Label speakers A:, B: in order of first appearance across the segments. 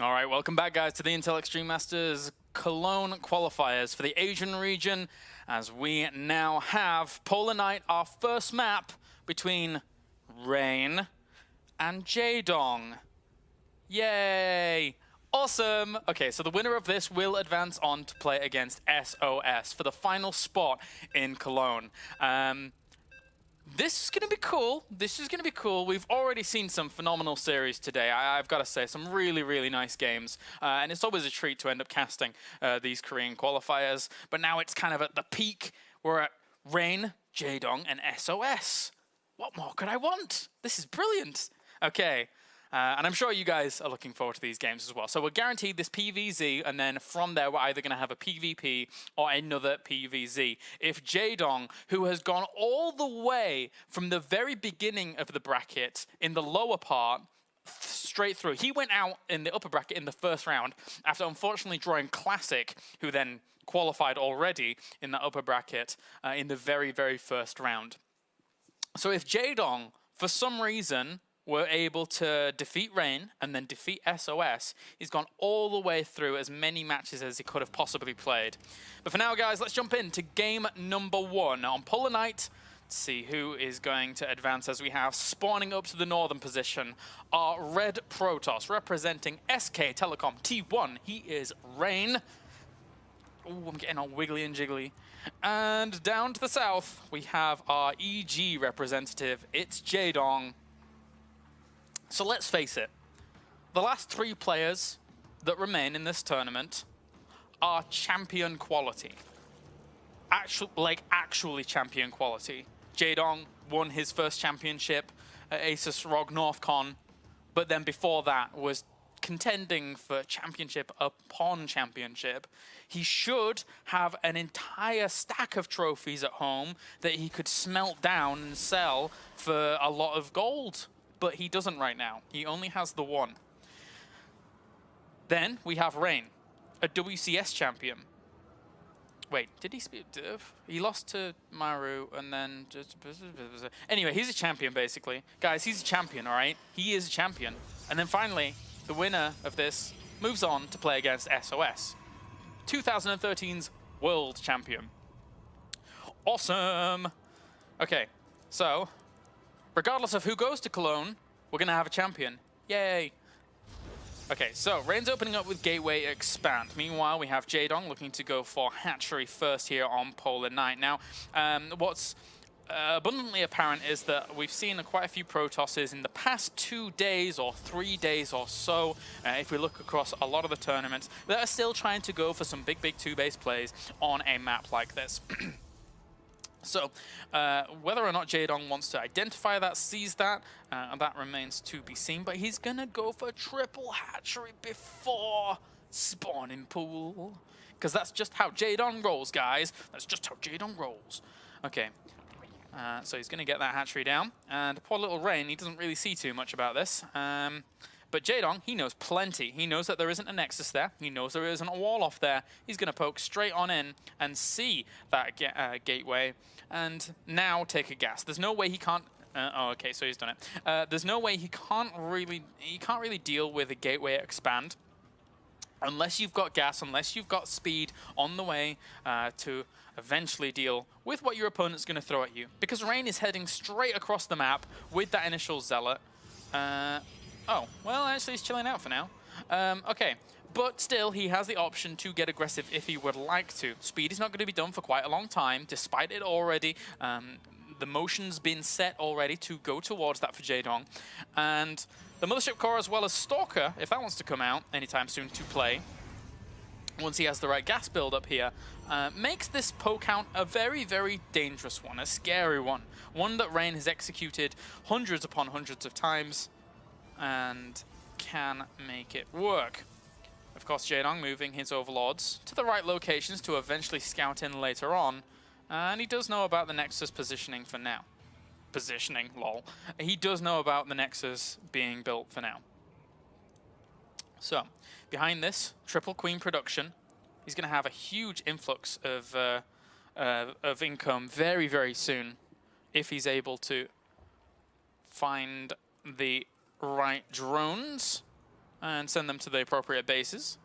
A: All right, welcome back, guys, to the Intel Extreme Masters Cologne qualifiers for the Asian region, as we now have Polar Night, our first map between Rain and Jaedong. Yay! Awesome! Okay, so the winner of this will advance on to play against SOS for the final spot in Cologne. This is going to be cool. This is going to be cool. We've already seen some phenomenal series today. I've got to say, some really, really nice games. And it's always a treat to end up casting these Korean qualifiers. But now it's kind of at the peak. We're at Rain, Jaedong, and SOS. What more could I want? This is brilliant. Okay. And I'm sure you guys are looking forward to these games as well. So we're guaranteed this PVZ, and then from there, we're either going to have a PvP or another PVZ. If Jaedong, who has gone all the way from the very beginning of the bracket in the lower part, straight through. He went out in the upper bracket in the first round after unfortunately drawing Classic, who then qualified already in the upper bracket in the very, very first round. So if Jaedong, for some reason, were able to defeat Rain and then defeat SOS, he's gone all the way through as many matches as he could have possibly played. But for now, guys, let's jump into game number 1 on Polar Night. Let's see who is going to advance, as we have spawning up to the northern position our Red Protoss representing SK Telecom T1. He is Rain. Ooh, I'm getting all wiggly and jiggly. And down to the south, we have our EG representative. It's Jaedong. So let's face it, the last 3 players that remain in this tournament are champion quality. Actually champion quality. Jaedong won his first championship at Asus ROG NorthCon, but then before that was contending for championship upon championship. He should have an entire stack of trophies at home that he could smelt down and sell for a lot of gold. But he doesn't right now. He only has the 1. Then we have Rain, a WCS champion. Wait, did he speak? He lost to Maru and then just... Anyway, he's a champion, basically. Guys, he's a champion, all right? He is a champion. And then finally, the winner of this moves on to play against SOS, 2013's world champion. Awesome! Okay, so regardless of who goes to Cologne, we're going to have a champion. Yay! Okay, so Rain's opening up with Gateway Expand. Meanwhile, we have Jaedong looking to go for Hatchery first here on Polar Night. Now, what's abundantly apparent is that we've seen quite a few Protosses in the past 2 days or 3 days or so, if we look across a lot of the tournaments, that are still trying to go for some big 2-base plays on a map like this. So, whether or not Jaedong wants to identify that, sees that, that remains to be seen. But he's going to go for triple hatchery before spawning pool. Because that's just how Jaedong rolls, guys. That's just how Jaedong rolls. Okay, so he's going to get that hatchery down. And poor little Rain, he doesn't really see too much about this. But Jaedong, he knows plenty. He knows that there isn't a Nexus there. He knows there isn't a wall off there. He's going to poke straight on in and see that gateway and now take a gas. There's no way he can't... oh, okay, so he's done it. There's no way he can't really deal with a gateway expand unless you've got gas, unless you've got speed on the way to eventually deal with what your opponent's going to throw at you. Because Rain is heading straight across the map with that initial Zealot. Oh, well, actually, he's chilling out for now. Okay, but still, he has the option to get aggressive if he would like to. Speed is not going to be done for quite a long time, despite it already. The motion's been set already to go towards that for Jaedong. And the Mothership Core, as well as Stalker, if that wants to come out anytime soon to play, once he has the right gas build up here, makes this poke count a very, very dangerous one, a scary one. One that Rain has executed hundreds upon hundreds of times, and can make it work. Of course, Jaedong moving his overlords to the right locations to eventually scout in later on, and he does know about the Nexus positioning for now. Positioning, lol. He does know about the Nexus being built for now. So, behind this, Triple Queen production, he's going to have a huge influx of income very, very soon if he's able to find the right drones and send them to the appropriate bases.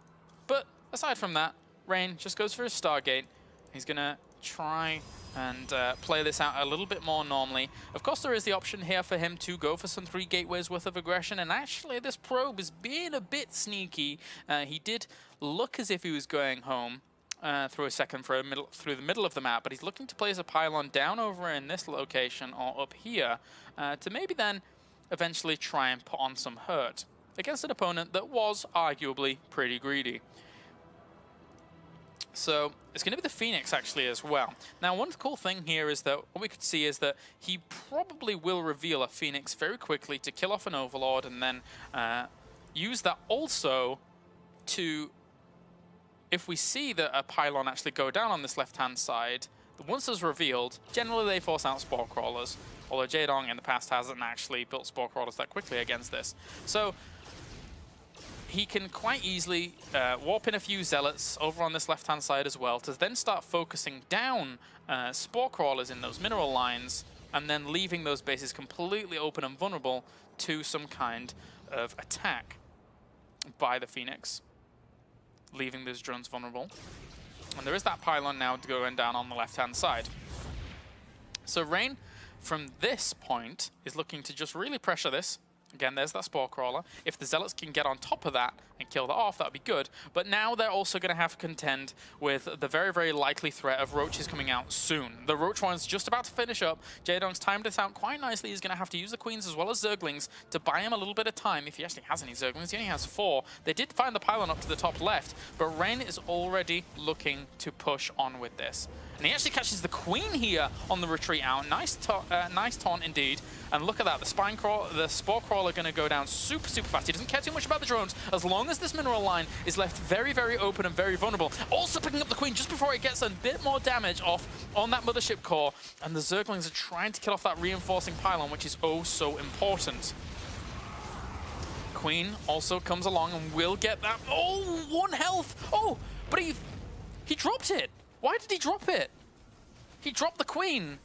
A: But aside from that, Rain just goes for his Stargate. He's going to try and play this out a little bit more normally. Of course, there is the option here for him to go for some 3 gateways worth of aggression, and actually this probe is being a bit sneaky. He did look as if he was going home through the middle of the map, but he's looking to place a pylon down over in this location or up here to maybe then eventually try and put on some hurt against an opponent that was arguably pretty greedy. So it's going to be the Phoenix actually as well. Now, one cool thing here is that what we could see is that he probably will reveal a Phoenix very quickly to kill off an Overlord, and then use that also to, if we see that a pylon actually go down on this left-hand side, once it's revealed, generally they force out Spore Crawlers, although Jaedong in the past hasn't actually built Spore Crawlers that quickly against this. So he can quite easily warp in a few Zealots over on this left-hand side as well, to then start focusing down Spore Crawlers in those mineral lines, and then leaving those bases completely open and vulnerable to some kind of attack by the Phoenix, leaving those drones vulnerable. And there is that pylon now going down on the left-hand side. So Rain, from this point, is looking to just really pressure this. Again, there's that Spore Crawler. If the Zealots can get on top of that and kill that off, that would be good. But now they're also going to have to contend with the very, very likely threat of Roaches coming out soon. The Roach one's just about to finish up. Jaedong's timed this out quite nicely. He's going to have to use the Queens as well as Zerglings to buy him a little bit of time, if he actually has any Zerglings. He only has 4. They did find the pylon up to the top left, but Rain is already looking to push on with this. And he actually catches the Queen here on the retreat out. Nice taunt indeed. And look at that, the Spore Crawler going to go down super, super fast. He doesn't care too much about the drones, as long as this mineral line is left very, very open and very vulnerable. Also picking up the Queen just before it gets a bit more damage off on that Mothership core. And the Zerglings are trying to kill off that reinforcing pylon, which is oh so important. Queen also comes along and will get that. Oh, 1 health. Oh, but he dropped it. Why did he drop it? He dropped the Queen.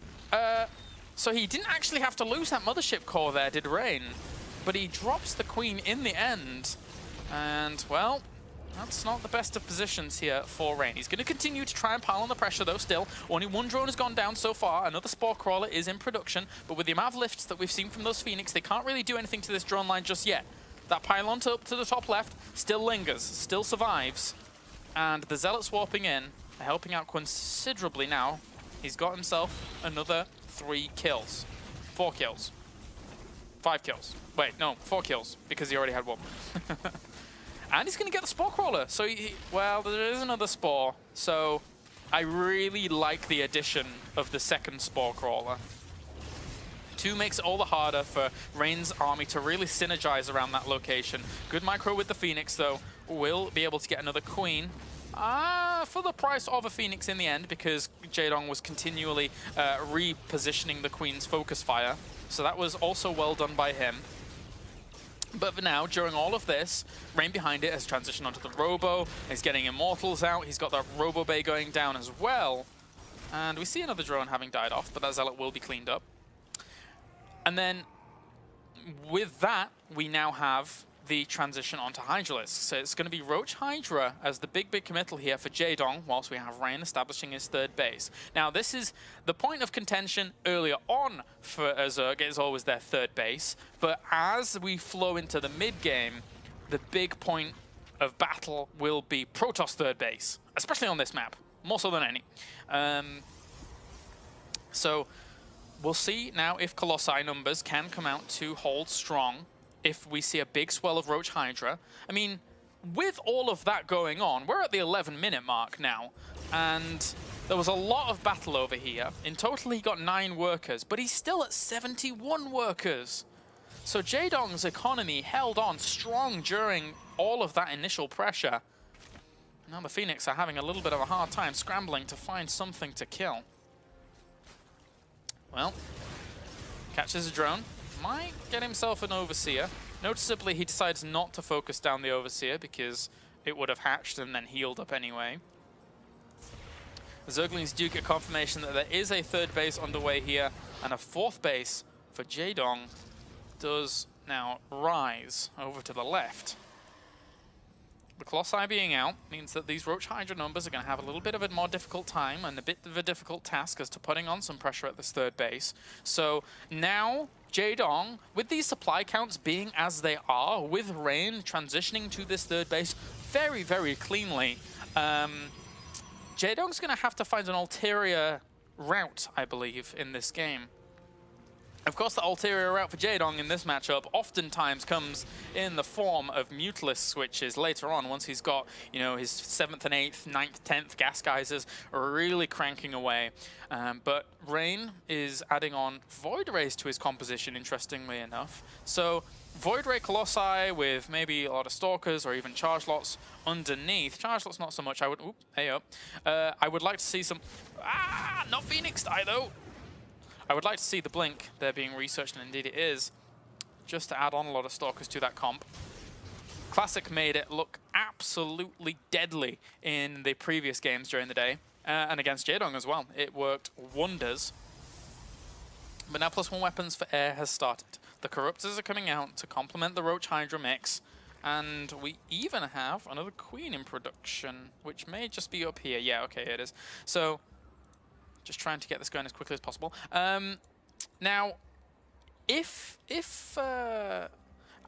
A: So he didn't actually have to lose that Mothership core there, did Rain. But he drops the Queen in the end. And, well, that's not the best of positions here for Rain. He's going to continue to try and pile on the pressure, though, still. Only 1 drone has gone down so far. Another Spore Crawler is in production. But with the amount of lifts that we've seen from those Phoenix, they can't really do anything to this drone line just yet. That pylon up to the top left still lingers, still survives. And the Zealots warping in, helping out considerably now. He's got himself another 3 kills. 4 kills. 5 kills. Wait, no, 4 kills, because he already had 1. And he's going to get the Spore Crawler. So, well, there is another Spore. So, I really like the addition of the second Spore Crawler. 2 makes it all the harder for Rain's army to really synergize around that location. Good micro with the Phoenix, though. Will be able to get another Queen. For the price of a Phoenix in the end, because Jaedong was continually repositioning the Queen's focus fire. So that was also well done by him. But for now, during all of this, Rain behind it has transitioned onto the Robo. He's getting Immortals out. He's got that Robo Bay going down as well. And we see another drone having died off, but that Zealot will be cleaned up. And then with that, we now have the transition onto Hydralisk. So it's going to be Roach Hydra as the big committal here for Jaedong, whilst we have Rain establishing his 3rd base. Now, this is the point of contention earlier on for Zerg. It is always their 3rd base. But as we flow into the mid-game, the big point of battle will be Protoss 3rd base, especially on this map, more so than any. So we'll see now if Colossi numbers can come out to hold strong. If we see a big swell of Roach Hydra. I mean, with all of that going on, we're at the 11-minute mark now, and there was a lot of battle over here. In total, he got 9 workers, but he's still at 71 workers. So Jaedong's economy held on strong during all of that initial pressure. Now the Phoenix are having a little bit of a hard time scrambling to find something to kill. Well, catches a drone. Might get himself an Overseer. Noticeably, he decides not to focus down the Overseer because it would have hatched and then healed up anyway. The Zerglings do get confirmation that there is a 3rd base underway here, and a 4th base for Jaedong does now rise over to the left. The Colossi being out means that these Roach Hydra numbers are going to have a little bit of a more difficult time and a bit of a difficult task as to putting on some pressure at this third base. So now Jaedong, with these supply counts being as they are, with Rain transitioning to this third base very, very cleanly, Jaedong's going to have to find an ulterior route, I believe, in this game. Of course, the ulterior route for Jaedong in this matchup oftentimes comes in the form of muteless switches later on, once he's got, you know, his 7th and 8th, 9th, 10th gas geysers really cranking away. But Rain is adding on Void Rays to his composition, interestingly enough. So Void Ray Colossi with maybe a lot of Stalkers or even Charge Lots underneath. Charge Lots not so much. I would, I would like to see some, not Phoenix Die though. I would like to see the Blink there being researched, and indeed it is, just to add on a lot of Stalkers to that comp. Classic made it look absolutely deadly in the previous games during the day, and against Jaedong as well. It worked wonders. But now +1 weapons for air has started. The Corruptors are coming out to complement the Roach Hydra mix, and we even have another Queen in production, which may just be up here. Yeah, okay, it is. So, just trying to get this going as quickly as possible. Now,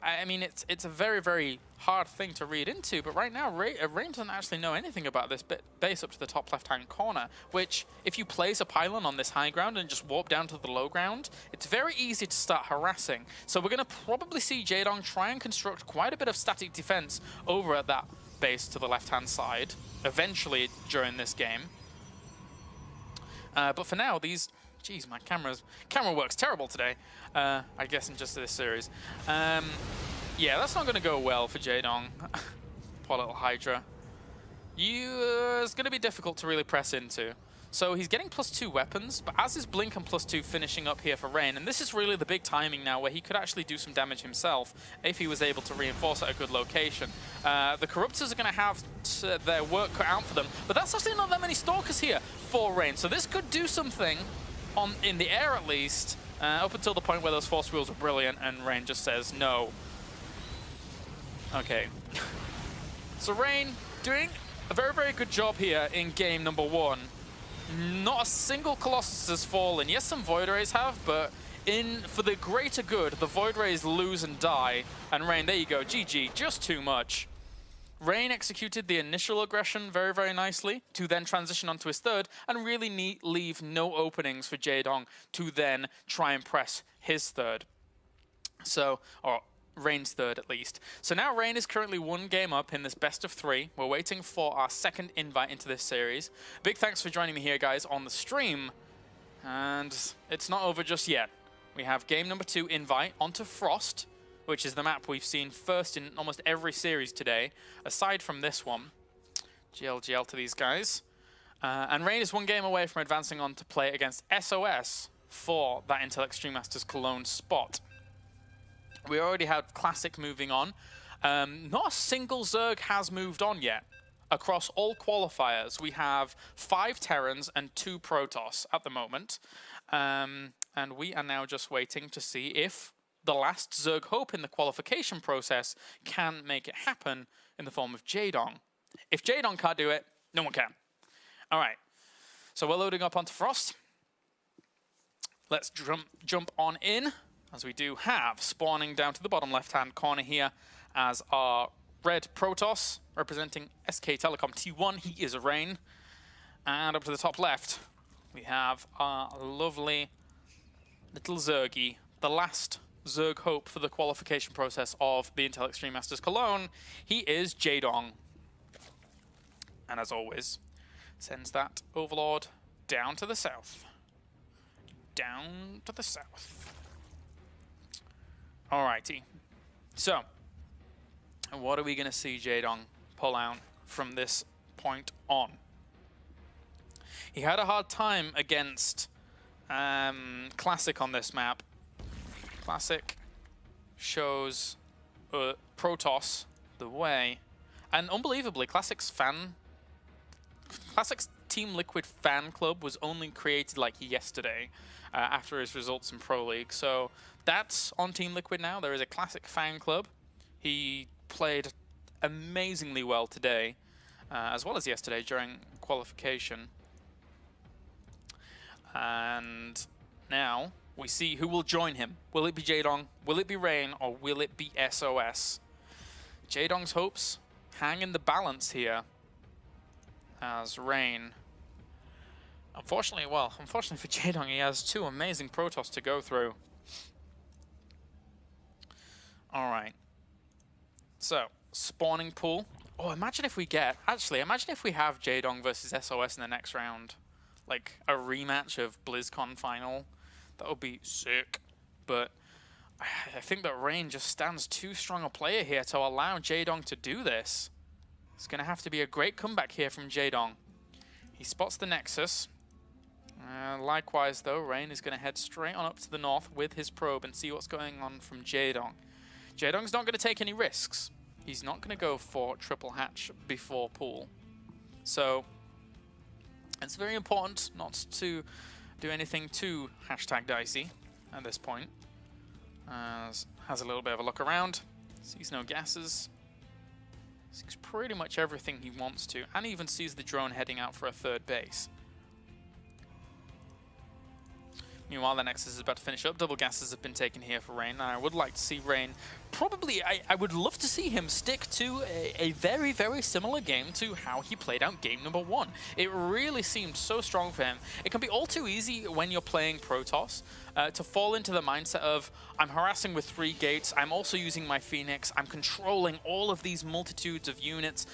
A: I mean, it's a very, very hard thing to read into, but right now, Rain doesn't actually know anything about this base up to the top left-hand corner, which, if you place a pylon on this high ground and just warp down to the low ground, it's very easy to start harassing. So we're going to probably see Jaedong try and construct quite a bit of static defense over at that base to the left-hand side, eventually during this game. But for now, these... Jeez, my camera works terrible today, I guess in just this series. Yeah, that's not going to go well for Jaedong. Poor little Hydra. It's going to be difficult to really press into. So he's getting +2 weapons, but as is Blink and +2 finishing up here for Rain, and this is really the big timing now where he could actually do some damage himself if he was able to reinforce at a good location. The Corruptors are going to have their work cut out for them, but that's actually not that many Stalkers here for Rain, so this could do something in the air at least, up until the point where those force wheels are brilliant and Rain just says no. Okay. So Rain doing a very, very good job here in game number 1. Not a single Colossus has fallen. Yes, some Void Rays have, but for the greater good, the Void Rays lose and die. And Rain, there you go, GG, just too much. Rain executed the initial aggression very, very nicely to then transition onto his third and really leave no openings for Jaedong to then try and press his third. So, or Rain's third at least. So now Rain is currently 1 game up in this best of 3. We're waiting for our second invite into this series. Big thanks for joining me here, guys, on the stream. And it's not over just yet. We have game number 2 invite onto Frost, which is the map we've seen first in almost every series today, aside from this one. GLGL to these guys. And Rain is 1 game away from advancing on to play against SOS for that Intel Extreme Masters Cologne spot. We already had Classic moving on. Not a single Zerg has moved on yet. Across all qualifiers, we have 5 Terrans and 2 Protoss at the moment. And we are now just waiting to see if the last Zerg hope in the qualification process can make it happen in the form of Jaedong. If Jaedong can't do it, no one can. All right, so we're loading up onto Frost. Let's jump on in, as we do have spawning down to the bottom left-hand corner here as our red Protoss representing SK Telecom T1. He is a Rain. And up to the top left, we have our lovely little Zergy, the last Zerg hope for the qualification process of the Intel Extreme Masters Cologne. He is Jaedong. And as always, sends that Overlord down to the south. Down to the south. Alrighty. So, what are we going to see Jaedong pull out from this point on? He had a hard time against Classic on this map. Classic shows Protoss the way. And unbelievably, Classic's Team Liquid fan club was only created like yesterday after his results in Pro League. So that's on Team Liquid now. There is a Classic fan club. He played amazingly well today, as well as yesterday during qualification. And now we see who will join him. Will it be Jaedong? Will it be Rain? Or will it be SOS? Jaedong's hopes hang in the balance here as Rain. Unfortunately for Jaedong, he has 2 amazing Protoss to go through. Alright. So, spawning pool. Oh, imagine if we have Jaedong versus SOS in the next round. Like, a rematch of BlizzCon final. That would be sick. But I think that Rain just stands too strong a player here to allow Jaedong to do this. It's going to have to be a great comeback here from Jaedong. He spots the Nexus. Likewise, though, Rain is going to head straight on up to the north with his probe and see what's going on from Jaedong. Jaedong's not going to take any risks. He's not going to go for triple hatch before pool. So it's very important not to do anything too #dicey at this point. Has a little bit of a look around, sees no gases, sees pretty much everything he wants to, and even sees the drone heading out for a 3rd base. Meanwhile, the Nexus is about to finish up. Double gases have been taken here for Rain. I would like to see Rain, probably, I would love to see him stick to a very, very similar game to how he played out game number 1. It really seemed so strong for him. It can be all too easy when you're playing Protoss to fall into the mindset of, I'm harassing with 3 gates, I'm also using my Phoenix, I'm controlling all of these multitudes of units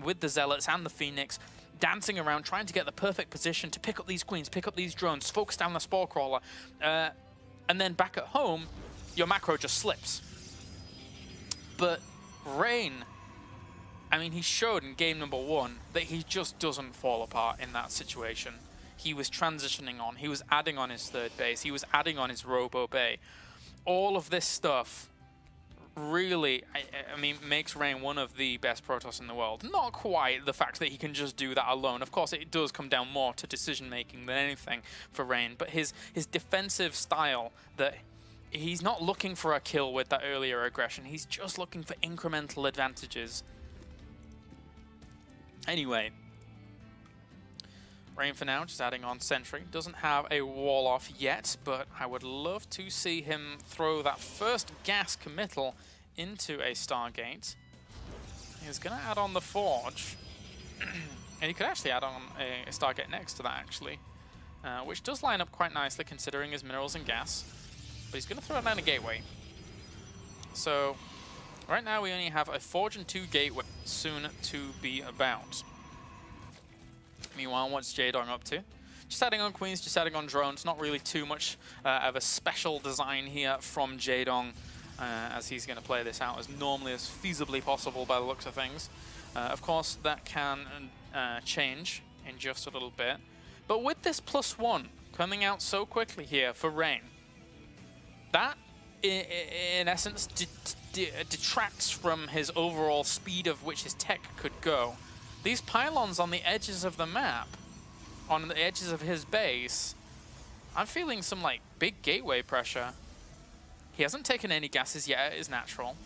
A: with the Zealots and the Phoenix, dancing around, trying to get the perfect position to pick up these queens, pick up these drones, focus down the Spore Crawler, and then back at home, your macro just slips. But Rain, I mean, he showed in game number 1 that he just doesn't fall apart in that situation. He was transitioning on, he was adding on his 3rd base, he was adding on his Robo Bay. All of this stuff really, I mean, makes Rain one of the best Protoss in the world. Not quite the fact that he can just do that alone. Of course, it does come down more to decision-making than anything for Rain, but his defensive style, that he's not looking for a kill with that earlier aggression, he's just looking for incremental advantages. Anyway, Rain for now, just adding on Sentry. Doesn't have a wall off yet, but I would love to see him throw that first gas committal into a Stargate. He's going to add on the Forge. And he could actually add on a Stargate next to that, actually. Which does line up quite nicely considering his minerals and gas. But he's going to throw down a Gateway. So, right now we only have a Forge and 2 Gateway soon to be about. Meanwhile, what's Jaedong up to? Just adding on queens, just adding on drones. Not really too much of a special design here from Jaedong, as he's going to play this out as normally as feasibly possible by the looks of things. Of course, that can change in just a little bit. But with this +1 coming out so quickly here for Rain, that, in essence, detracts from his overall speed of which his tech could go. These pylons on the edges of the map, on the edges of his base, I'm feeling some like big gateway pressure. He hasn't taken any gases yet, it is natural.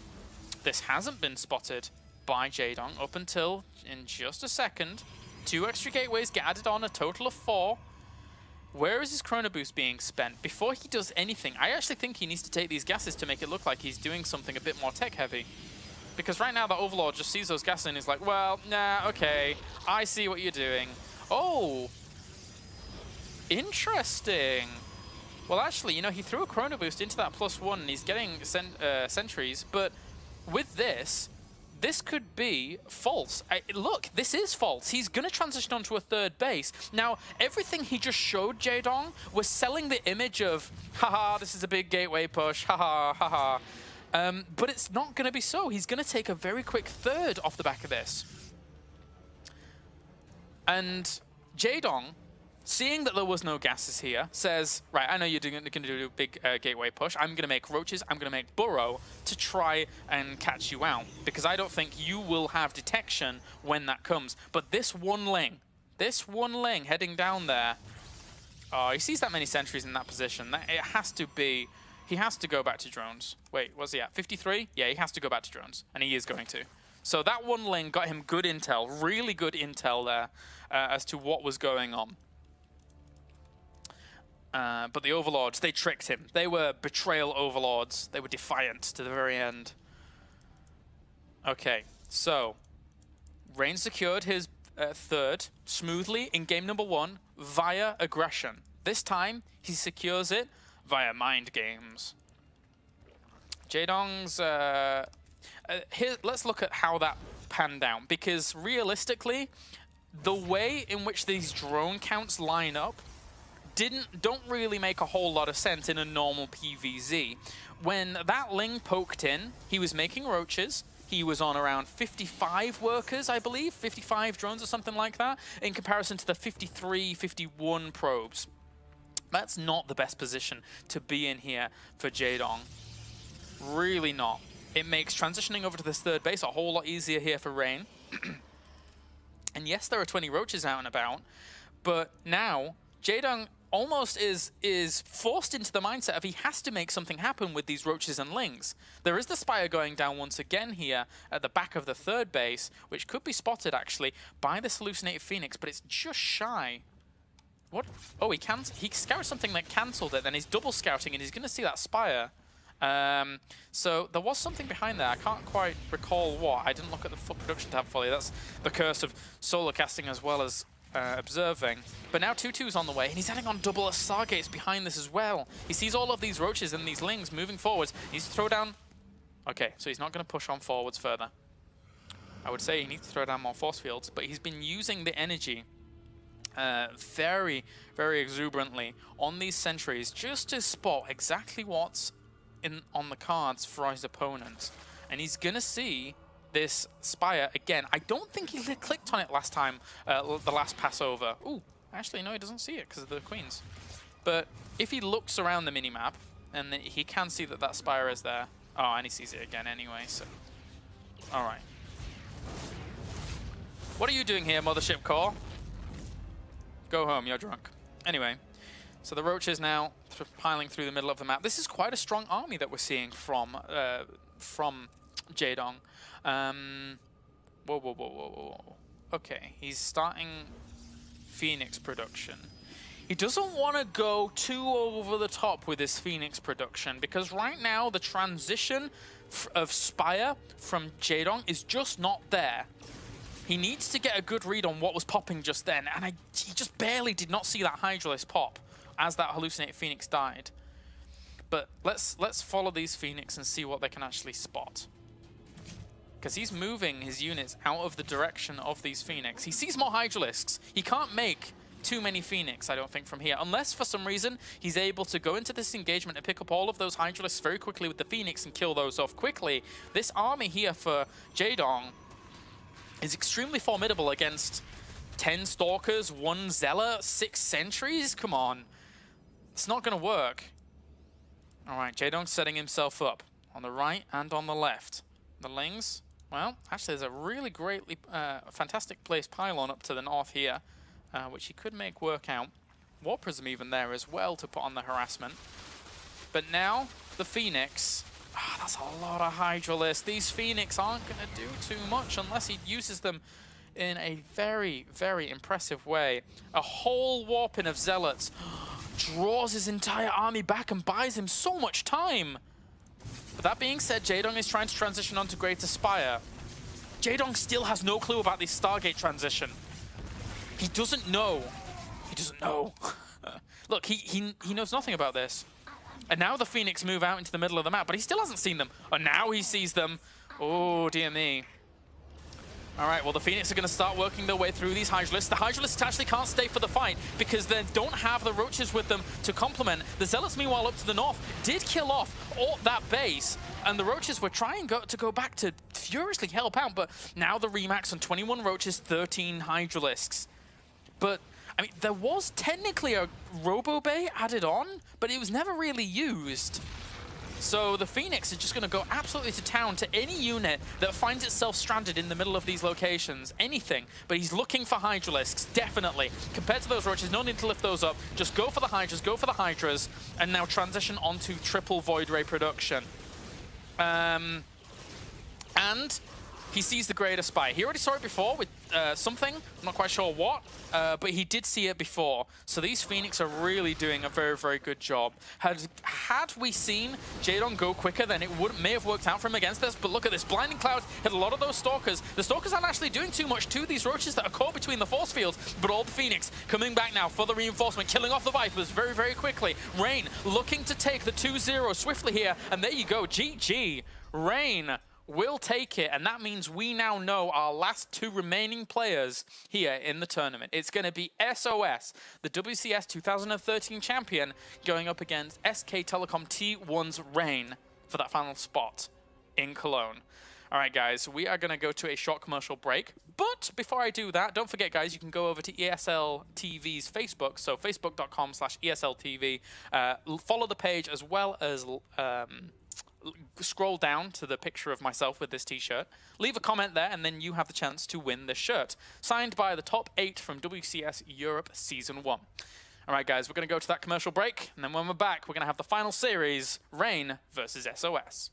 A: This hasn't been spotted by Jaedong up until, in just a second, 2 extra gateways get added on, a total of 4. Where is his Chrono Boost being spent? Before he does anything, I actually think he needs to take these gases to make it look like he's doing something a bit more tech heavy. Because right now the Overlord just sees those gases and is like, well, nah, okay, I see what you're doing. Oh, interesting. Well, actually, you know, he threw a Chrono Boost into that +1 and he's getting sentries, but with this could be false. Look, this is false. He's going to transition onto a 3rd base. Now, everything he just showed Jaedong was selling the image of, haha, this is a big gateway push, haha, haha. But it's not going to be so. He's going to take a very quick 3rd off the back of this. And Jaedong, seeing that there was no gases here, says, right, I know you're going to do a big gateway push. I'm going to make roaches, I'm going to make burrow to try and catch you out. Because I don't think you will have detection when that comes. But this one lane heading down there, oh, he sees that many sentries in that position. It has to be... He has to go back to drones. Wait, what's he at? 53? Yeah, he has to go back to drones. And he is going to. So that one lane got him good intel, really good intel there as to what was going on. But the Overlords, they tricked him. They were betrayal Overlords. They were defiant to the very end. Okay, so Rain secured his third smoothly in game number 1 via aggression. This time, he secures it via mind games. Jaedong's... here, let's look at how that panned out, because realistically, the way in which these drone counts line up don't really make a whole lot of sense in a normal PvZ. When that Ling poked in, he was making roaches. He was on around 55 workers, I believe, 55 drones or something like that, in comparison to the 53, 51 probes. That's not the best position to be in here for Jaedong. Really not. It makes transitioning over to this third base a whole lot easier here for Rain. And yes, there are 20 roaches out and about, but now Jaedong almost is forced into the mindset of he has to make something happen with these roaches and lings. There is the Spire going down once again here at the back of the third base, which could be spotted actually by this hallucinated Phoenix, but it's just shy. What? Oh, he scouted something that cancelled it, then he's double scouting and he's going to see that Spire. So there was something behind there. I can't quite recall what. I didn't look at the full production tab fully. That's the curse of solo casting as well as observing. But now 2-2's on the way, and he's adding on double Stargates behind this as well. He sees all of these roaches and these lings moving forwards. He needs to throw down... Okay, so he's not going to push on forwards further. I would say he needs to throw down more force fields, but he's been using the energy very, very exuberantly on these sentries just to spot exactly what's on the cards for his opponents. And he's going to see this Spire again. I don't think he clicked on it last time, the last pass over. Ooh, actually, no, he doesn't see it because of the queens. But if he looks around the minimap, and he can see that that Spire is there. Oh, and he sees it again anyway, so... Alright. What are you doing here, Mothership Core? Go home, you're drunk. Anyway, so the roaches now piling through the middle of the map. This is quite a strong army that we're seeing from Jaedong. Whoa. Okay, he's starting Phoenix production. He doesn't want to go too over the top with his Phoenix production, because right now the transition of Spire from Jaedong is just not there. He needs to get a good read on what was popping just then, and he just barely did not see that Hydralisk pop as that hallucinated Phoenix died. But let's follow these Phoenix and see what they can actually spot. Because he's moving his units out of the direction of these Phoenix. He sees more Hydralisks. He can't make too many Phoenix, I don't think, from here. Unless, for some reason, he's able to go into this engagement and pick up all of those Hydralisks very quickly with the Phoenix and kill those off quickly. This army here for Jaedong is extremely formidable against 10 Stalkers, 1 Zealot, 6 Sentries. Come on. It's not going to work. All right, Jaedong's setting himself up on the right and on the left. The Lings, well, actually there's a really greatly, fantastic placed pylon up to the north here, which he could make work out. War Prism even there as well to put on the harassment. But now, the Phoenix... that's a lot of Hydralisk. These Phoenix aren't going to do too much unless he uses them in a very, very impressive way. A whole warping of Zealots draws his entire army back and buys him so much time. But that being said, Jaedong is trying to transition onto Greater Spire. Jaedong still has no clue about this Stargate transition. He doesn't know. He doesn't know. Look, he knows nothing about this. And now the Phoenix move out into the middle of the map, but he still hasn't seen them. And now he sees them. Oh, dear me. All right, well, the Phoenix are going to start working their way through these Hydralisks. The Hydralisks actually can't stay for the fight because they don't have the Roaches with them to complement. The Zealots, meanwhile, up to the north, did kill off all that base, and the Roaches were trying to go back to furiously help out, but now the Remax on 21 Roaches, 13 Hydralisks. But, I mean, there was technically a Robo Bay added on, but it was never really used. So the Phoenix is just going to go absolutely to town to any unit that finds itself stranded in the middle of these locations. Anything. But he's looking for Hydralisks, definitely. Compared to those Roaches, no need to lift those up. Just go for the Hydras, go for the Hydras, and now transition onto triple Void Ray production. And he sees the greater spy. He already saw it before with something, I'm not quite sure what, but he did see it before. So these Phoenix are really doing a very, very good job. Had we seen Jaedong go quicker, then it may have worked out for him against this, but look at this. Blinding Cloud hit a lot of those Stalkers. The Stalkers aren't actually doing too much to these Roaches that are caught between the force fields, but all the Phoenix coming back now for the reinforcement, killing off the Vipers very, very quickly. Rain looking to take the 2-0 swiftly here, and there you go, GG. Rain will take it, and that means we now know our last 2 remaining players here in the tournament. It's going to be SOS, the WCS 2013 champion, going up against SK Telecom T1's Rain for that final spot in Cologne. All right, guys, we are going to go to a short commercial break. But before I do that, don't forget, guys, you can go over to ESL TV's Facebook, so facebook.com/ESLTV. Follow the page as well as scroll down to the picture of myself with this t-shirt, leave a comment there, and then you have the chance to win this shirt, signed by the top 8 from WCS Europe Season 1. All right, guys, we're going to go to that commercial break, and then when we're back, we're going to have the final series, Rain versus SOS.